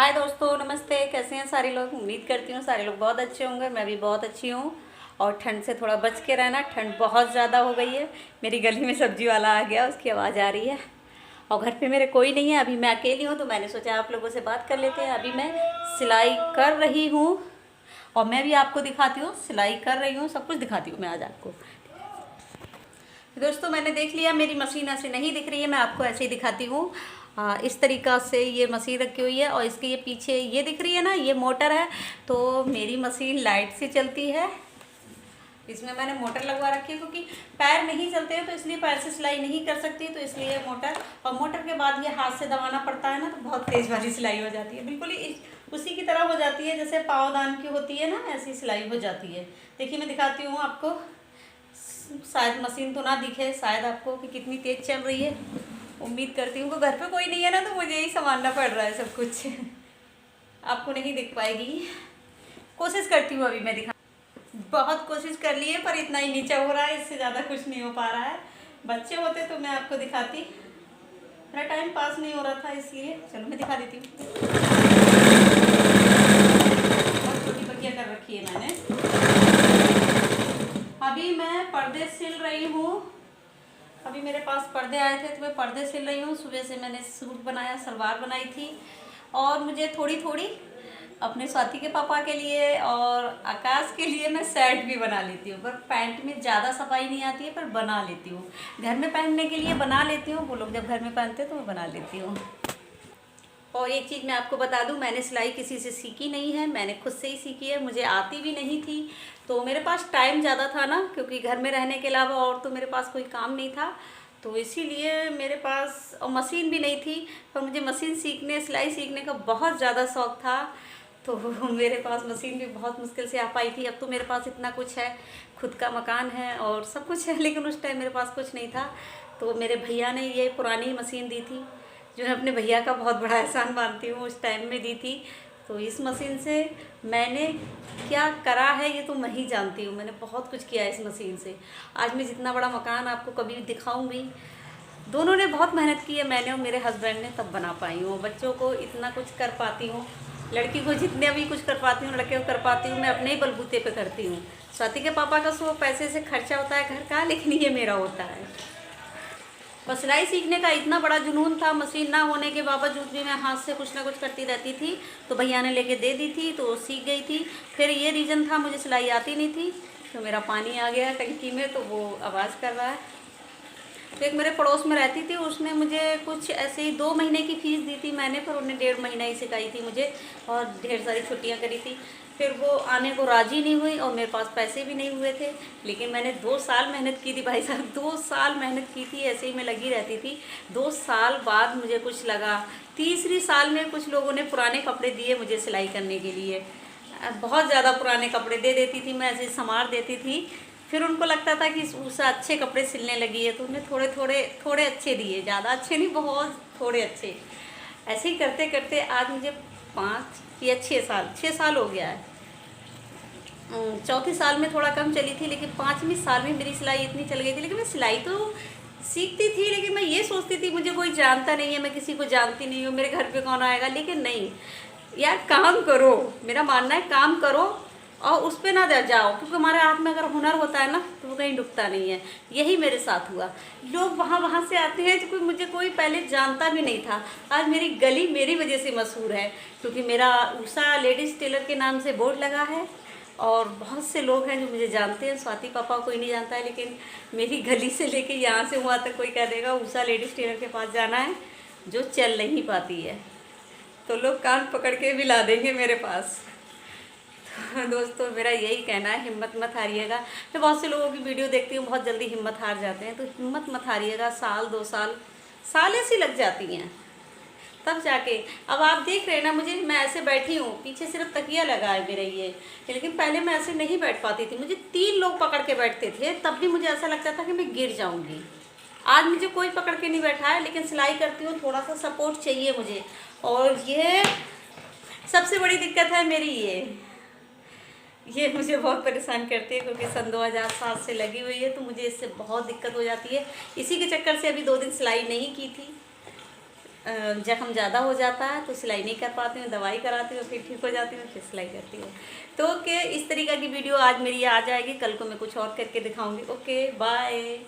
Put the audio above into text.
हाय दोस्तों, नमस्ते। कैसे हैं सारे लोग? उम्मीद करती हूँ सारे लोग बहुत अच्छे होंगे। मैं भी बहुत अच्छी हूँ। और ठंड से थोड़ा बच के रहना, ठंड बहुत ज़्यादा हो गई है। मेरी गली में सब्जी वाला आ गया, उसकी आवाज़ आ रही है। और घर पे मेरे कोई नहीं है, अभी मैं अकेली हूँ, तो मैंने सोचा आप लोगों से बात कर लेते हैं। अभी मैं सिलाई कर रही हूँ और मैं भी आपको दिखाती हूँ, सिलाई कर रही हूँ, सब कुछ दिखाती हूँ मैं आज आपको। दोस्तों, मैंने देख लिया मेरी मशीन ऐसे नहीं दिख रही है, मैं आपको ऐसे ही दिखाती हूँ। इस तरीक़ा से ये मशीन रखी हुई है और इसके ये पीछे ये दिख रही है ना, ये मोटर है। तो मेरी मशीन लाइट से चलती है। इसमें मैंने मोटर लगवा रखी है क्योंकि पैर नहीं चलते हैं, तो इसलिए पैर से सिलाई नहीं कर सकती, तो इसलिए मोटर। और मोटर के बाद ये हाथ से दबाना पड़ता है ना, तो बहुत तेज़ वाली सिलाई हो जाती है। बिल्कुल ही उसी की तरह हो जाती है जैसे पावदान की होती है ना, ऐसी सिलाई हो जाती है। देखिए मैं दिखाती हूँ आपको। शायद मशीन तो ना दिखे शायद आपको कि कितनी तेज़ चल रही है। उम्मीद करती हूँ कि घर पे कोई नहीं है ना, तो मुझे ही संभालना पड़ रहा है सब कुछ। आपको नहीं दिख पाएगी, कोशिश करती हूँ अभी मैं दिखा। बहुत कोशिश कर ली है पर इतना ही नीचा हो रहा है, इससे ज़्यादा कुछ नहीं हो पा रहा है। बच्चे होते तो मैं आपको दिखाती, मेरा टाइम पास नहीं हो रहा था, इसलिए चलो मैं दिखा देती हूँ। बहुत छोटी बगिया कर रखी है मैंने। अभी मैं पर्दे सिल रही हूँ। अभी मेरे पास पर्दे आए थे तो मैं पर्दे सिल रही हूँ। सुबह से मैंने सूट बनाया, सलवार बनाई थी। और मुझे थोड़ी थोड़ी अपने स्वाति के पापा के लिए और आकाश के लिए मैं शर्ट भी बना लेती हूँ। पर पैंट में ज़्यादा सफाई नहीं आती है, पर बना लेती हूँ। घर में पहनने के लिए बना लेती हूँ, वो लोग जब घर में पहनते हैं तो मैं बना लेती हूँ। और एक चीज़ मैं आपको बता दूं, मैंने सिलाई किसी से सीखी नहीं है, मैंने खुद से ही सीखी है। मुझे आती भी नहीं थी, तो मेरे पास टाइम ज़्यादा था ना, क्योंकि घर में रहने के अलावा और तो मेरे पास कोई काम नहीं था, तो इसीलिए मेरे पास और मशीन भी नहीं थी। पर मुझे मशीन सीखने, सिलाई सीखने का बहुत ज़्यादा शौक़ था, तो मेरे पास मशीन भी बहुत मुश्किल से आ पाई थी। अब तो मेरे पास इतना कुछ है, खुद का मकान है और सब कुछ है, लेकिन उस टाइम मेरे पास कुछ नहीं था। तो मेरे भैया ने ये पुरानी मशीन दी थी, जो मैं अपने भैया का बहुत बड़ा एहसान मानती हूँ, उस टाइम में दी थी। तो इस मशीन से मैंने क्या करा है ये तो मैं ही जानती हूँ। मैंने बहुत कुछ किया है इस मशीन से। आज मैं जितना बड़ा मकान आपको कभी दिखाऊंगी, दोनों ने बहुत मेहनत की है, मैंने और मेरे हस्बैंड ने, तब बना पाई हूँ। बच्चों को इतना कुछ कर पाती हूँ, लड़की को जितने भी कुछ कर पाती हूँ, लड़के को कर पाती हूँ, मैं अपने ही बलबूते पे करती हूँ। स्वाति के पापा का सो पैसे से खर्चा होता है घर का, लेकिन ये मेरा होता है। और सिलाई सीखने का इतना बड़ा जुनून था, मशीन ना होने के बावजूद भी मैं हाथ से कुछ ना कुछ करती रहती थी। तो भैया ने लेके दे दी थी, तो सीख गई थी। फिर ये रीज़न था, मुझे सिलाई आती नहीं थी, तो मेरा पानी आ गया टंकी में, तो वो आवाज़ कर रहा है। तो एक मेरे पड़ोस में रहती थी, उसने मुझे कुछ ऐसे ही 2 महीने की फ़ीस दी थी मैंने, पर उन्हें 1.5 महीना ही सिखाई थी मुझे, और ढेर सारी छुट्टियाँ करी थी। फिर वो आने को राज़ी नहीं हुई और मेरे पास पैसे भी नहीं हुए थे, लेकिन मैंने 2 साल मेहनत की थी भाई साहब, 2 साल मेहनत की थी, ऐसे ही मैं लगी रहती थी। 2 साल बाद मुझे कुछ लगा। तीसरी साल में कुछ लोगों ने पुराने कपड़े दिए मुझे सिलाई करने के लिए। बहुत ज़्यादा पुराने कपड़े दे देती थी मैं, ऐसे संवार देती थी। फिर उनको लगता था कि उससे अच्छे कपड़े सिलने लगी है, तो उन्हें थोड़े अच्छे दिए, ज़्यादा अच्छे नहीं, बहुत थोड़े अच्छे। ऐसे ही करते करते आज मुझे 5 या 6 साल हो गया है। चौथी साल में थोड़ा कम चली थी, लेकिन 5वीं साल में मेरी सिलाई इतनी चल गई थी। लेकिन मैं सिलाई तो सीखती थी, लेकिन मैं ये सोचती थी मुझे कोई जानता नहीं है, मैं किसी को जानती नहीं हूँ, मेरे घर पे कौन आएगा। लेकिन नहीं यार, काम करो, मेरा मानना है काम करो और उस पर ना डर जाओ, क्योंकि हमारे हाथ में अगर हुनर होता है ना, तो वो कहीं डूबता नहीं है। यही मेरे साथ हुआ। लोग वहाँ से आते हैं, जो मुझे कोई पहले जानता भी नहीं था। आज मेरी गली मेरी वजह से मशहूर है, क्योंकि मेरा उषा लेडीज़ टेलर के नाम से बोर्ड लगा है, और बहुत से लोग हैं जो मुझे जानते हैं। स्वाति पापा कोई नहीं जानता है, लेकिन मेरी गली से लेके यहाँ से वहाँ तक कोई कह देगा उषा लेडीज़ टेलर के पास जाना है, जो चल नहीं पाती है, तो लोग कान पकड़ के भी ला देंगे मेरे पास। तो दोस्तों, मेरा यही कहना है, हिम्मत मत हारिएगा। मैं बहुत से लोगों की वीडियो देखती हूँ, बहुत जल्दी हिम्मत हार जाते हैं, तो हिम्मत मत हारिएगा। साल 2 साल ऐसी लग जाती हैं, तब जाके। अब आप देख रहे हैं ना मुझे, मैं ऐसे बैठी हूँ, पीछे सिर्फ तकिया लगा है मेरा ये, लेकिन पहले मैं ऐसे नहीं बैठ पाती थी, मुझे 3 लोग पकड़ के बैठते थे, तब भी मुझे ऐसा लगता था कि मैं गिर जाऊँगी। आज मुझे कोई पकड़ के नहीं बैठा है, लेकिन सिलाई करती हूँ, थोड़ा सा सपोर्ट चाहिए मुझे। और ये सबसे बड़ी दिक्कत है मेरी, ये मुझे बहुत परेशान करती है, क्योंकि सन 2007 से लगी हुई है, तो मुझे इससे बहुत दिक्कत हो जाती है। इसी के चक्कर से अभी 2 दिन सिलाई नहीं की थी। जख्म ज़्यादा हो जाता है तो सिलाई नहीं कर पाती हूँ, दवाई कराती हूँ, फिर ठीक हो जाती हूँ, फिर सिलाई करती हूँ। तो ओके, इस तरीक़ा की वीडियो आज मेरी आ जाएगी, कल को मैं कुछ और करके दिखाऊंगी। Okay bye.